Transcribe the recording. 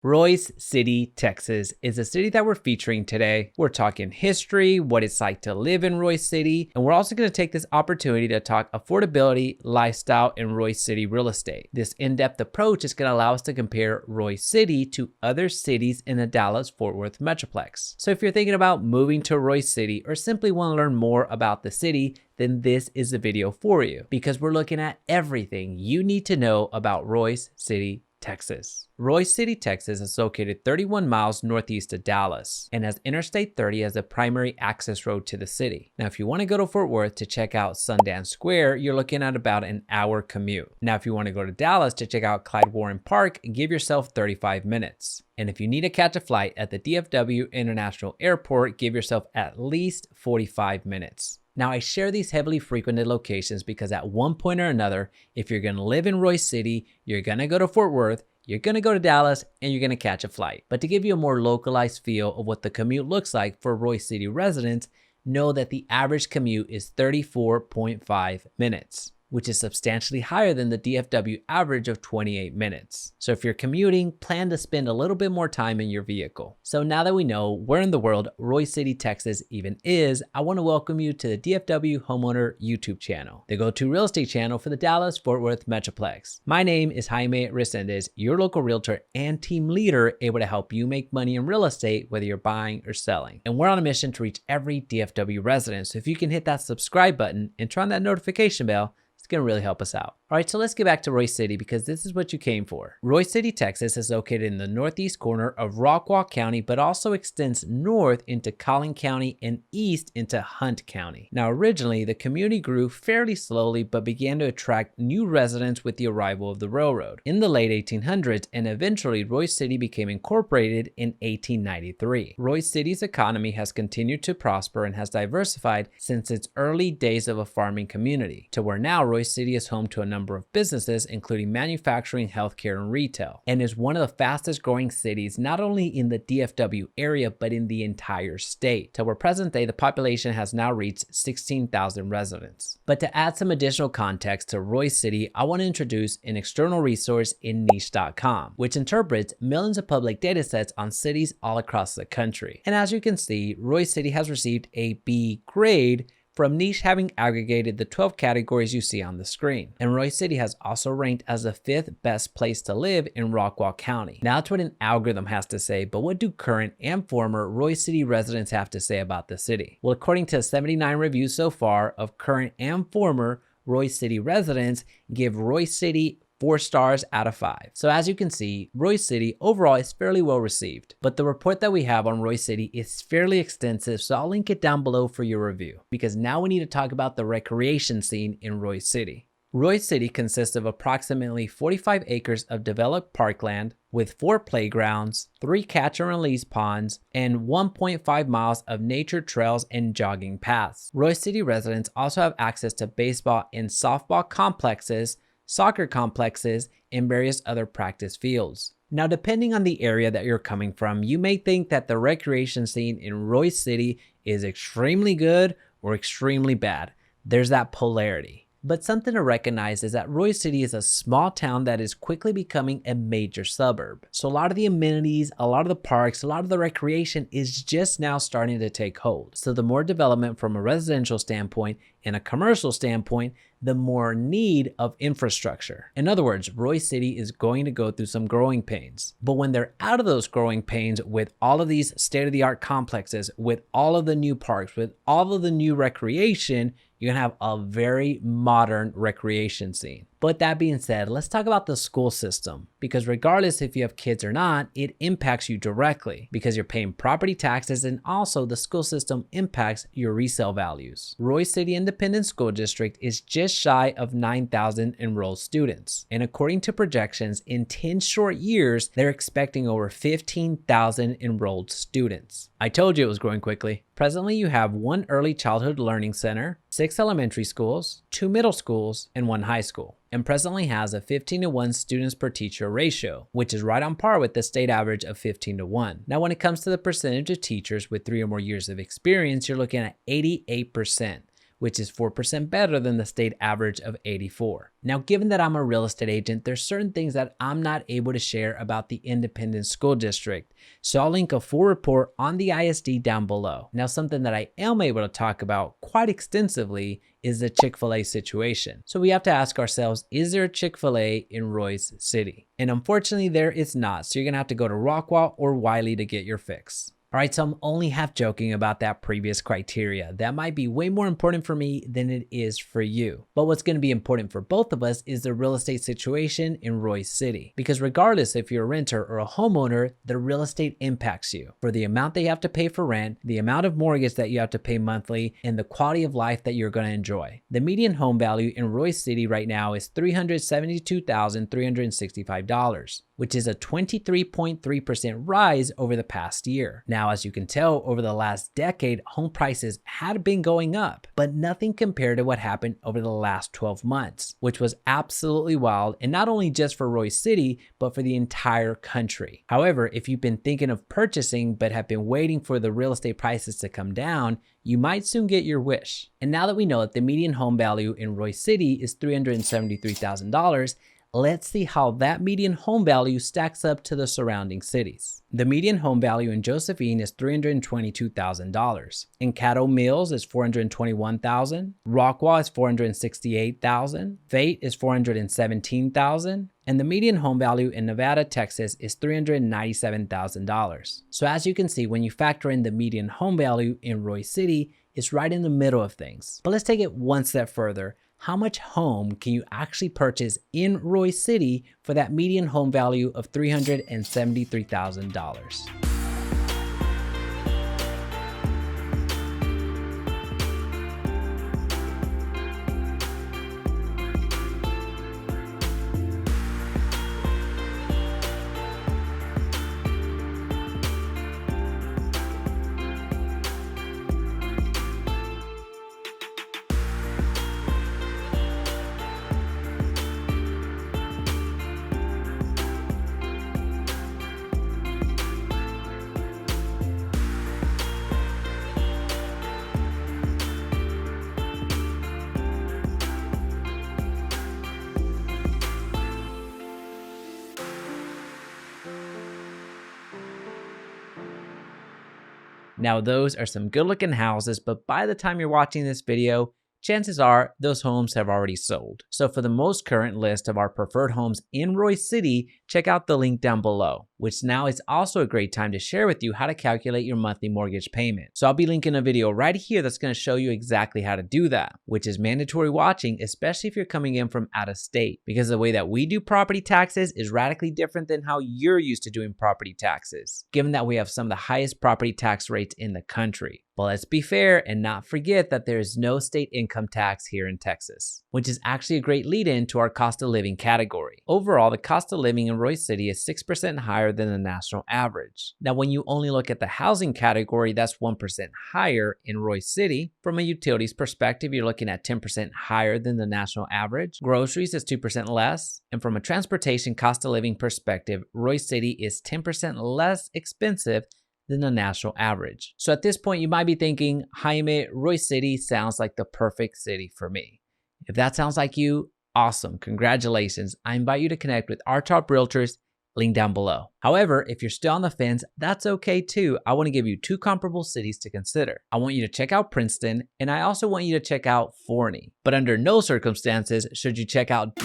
Royse City, Texas is a city that we're featuring today. We're talking history, what it's like to live in Royse City, and we're also going to take this opportunity to talk affordability, lifestyle, and Royse City real estate. This in-depth approach is going to allow us to compare Royse City to other cities in the Dallas Fort Worth Metroplex. So if you're thinking about moving to Royse City or simply want to learn more about the city, then this is the video for you, because we're looking at everything you need to know about Royse City, Texas. Royse City, Texas is located 31 miles northeast of Dallas and has Interstate 30 as the primary access road to the city. Now, if you want to go to Fort Worth to check out Sundance Square, you're looking at about an hour commute. Now, if you want to go to Dallas to check out Clyde Warren Park, give yourself 35 minutes. And if you need to catch a flight at the DFW International Airport, give yourself at least 45 minutes. Now, I share these heavily frequented locations because at one point or another, if you're going to live in Royse City, you're going to go to Fort Worth, you're going to go to Dallas, and you're going to catch a flight. But to give you a more localized feel of what the commute looks like for Royse City residents, know that the average commute is 34.5 minutes. Which is substantially higher than the DFW average of 28 minutes. So if you're commuting, plan to spend a little bit more time in your vehicle. So now that we know where in the world Royse City, Texas even is, I want to welcome you to the DFW Homeowner YouTube channel, the go-to real estate channel for the Dallas Fort Worth Metroplex. My name is Jaime Resendez, your local realtor and team leader able to help you make money in real estate, whether you're buying or selling. And we're on a mission to reach every DFW resident. So if you can hit that subscribe button and turn on that notification bell, it's going to really help us out. All right, so let's get back to Royse City because this is what you came for. Royse City, Texas is located in the northeast corner of Rockwall County, but also extends north into Collin County and east into Hunt County. Now, originally, the community grew fairly slowly, but began to attract new residents with the arrival of the railroad in the late 1800s, and eventually Royse City became incorporated in 1893. Royse City's economy has continued to prosper and has diversified since its early days of a farming community, to where now Royse City is home to a number of businesses, including manufacturing, healthcare, and retail, and is one of the fastest growing cities, not only in the DFW area, but in the entire state, to where present day the population has now reached 16,000 residents. But to add some additional context to Royse City, I want to introduce an external resource in niche.com, which interprets millions of public data sets on cities all across the country. And as you can see, Royse City has received a B grade from Niche, having aggregated the 12 categories you see on the screen. And Royse City has also ranked as the 5th best place to live in Rockwall County. Now that's what an algorithm has to say, but what do current and former Royse City residents have to say about the city? Well, according to 79 reviews so far of current and former Royse City residents, give Royse City 4 stars out of 5. So as you can see, Royse City overall is fairly well received, but the report that we have on Royse City is fairly extensive, so I'll link it down below for your review, because now we need to talk about the recreation scene in Royse City. Royse City consists of approximately 45 acres of developed parkland with 4 playgrounds, 3 catch and release ponds, and 1.5 miles of nature trails and jogging paths. Royse City residents also have access to baseball and softball complexes, soccer complexes, and various other practice fields. Now, depending on the area that you're coming from, you may think that the recreation scene in Royse City is extremely good or extremely bad. There's that polarity. But something to recognize is that Royse City is a small town that is quickly becoming a major suburb. So a lot of the amenities, a lot of the parks, a lot of the recreation is just now starting to take hold. So the more development from a residential standpoint and a commercial standpoint, the more need of infrastructure. In other words, Royse City is going to go through some growing pains. But when they're out of those growing pains with all of these state-of-the-art complexes, with all of the new parks, with all of the new recreation, you're gonna have a very modern recreation scene. But that being said, let's talk about the school system, because regardless if you have kids or not, it impacts you directly because you're paying property taxes, and also the school system impacts your resale values. Royse City Independent School District is just shy of 9,000 enrolled students. And according to projections, in 10 short years, they're expecting over 15,000 enrolled students. I told you it was growing quickly. Presently, you have 1 early childhood learning center, 6 elementary schools, 2 middle schools, and 1 high school, and presently has a 15-to-1 students per teacher ratio, which is right on par with the state average of 15-to-1. Now, when it comes to the percentage of teachers with 3 or more years of experience, you're looking at 88%, which is 4% better than the state average of 84. Now, given that I'm a real estate agent, there's certain things that I'm not able to share about the independent school district. So I'll link a full report on the ISD down below. Now, something that I am able to talk about quite extensively is the Chick-Fil-A situation. So we have to ask ourselves, is there a Chick-Fil-A in Royse City? And unfortunately, there is not. So you're gonna have to go to Rockwall or Wiley to get your fix. All right, so I'm only half joking about that previous criteria. That might be way more important for me than it is for you. But what's going to be important for both of us is the real estate situation in Royse City. Because regardless if you're a renter or a homeowner, the real estate impacts you for the amount that you have to pay for rent, the amount of mortgage that you have to pay monthly, and the quality of life that you're going to enjoy. The median home value in Royse City right now is $372,365. which is a 23.3% rise over the past year. Now, as you can tell, over the last decade, home prices had been going up, but nothing compared to what happened over the last 12 months, which was absolutely wild, and not only just for Royse City, but for the entire country. However, if you've been thinking of purchasing but have been waiting for the real estate prices to come down, you might soon get your wish. And now that we know that the median home value in Royse City is $373,000, let's see how that median home value stacks up to the surrounding cities. The median home value in Josephine is $322,000. In Caddo Mills is $421,000. Rockwall is $468,000. Fate is $417,000. And the median home value in Nevada, Texas is $397,000. So as you can see, when you factor in the median home value in Royse City, it's right in the middle of things. But let's take it one step further. How much home can you actually purchase in Royse City for that median home value of $373,000? Now, those are some good looking houses, but by the time you're watching this video, chances are those homes have already sold. So for the most current list of our preferred homes in Royse City, check out the link down below, which now is also a great time to share with you how to calculate your monthly mortgage payment. So I'll be linking a video right here that's going to show you exactly how to do that, which is mandatory watching, especially if you're coming in from out of state, because the way that we do property taxes is radically different than how you're used to doing property taxes, given that we have some of the highest property tax rates in the country. But let's be fair and not forget that there is no state income tax here in Texas, which is actually a great lead-in to our cost of living category. Overall, the cost of living in Royse City is 6% higher than the national average. Now, when you only look at the housing category, that's 1% higher in Royse City. From a utilities perspective, you're looking at 10% higher than the national average. Groceries is 2% less. And from a transportation cost of living perspective, Royse City is 10% less expensive than the national average. So at this point, you might be thinking, Jaime, Royse City sounds like the perfect city for me. If that sounds like you, awesome, congratulations. I invite you to connect with our top realtors, link down below. However, if you're still on the fence, that's okay too. I want to give you two comparable cities to consider. I want you to check out Princeton, and I also want you to check out Forney. But under no circumstances should you check out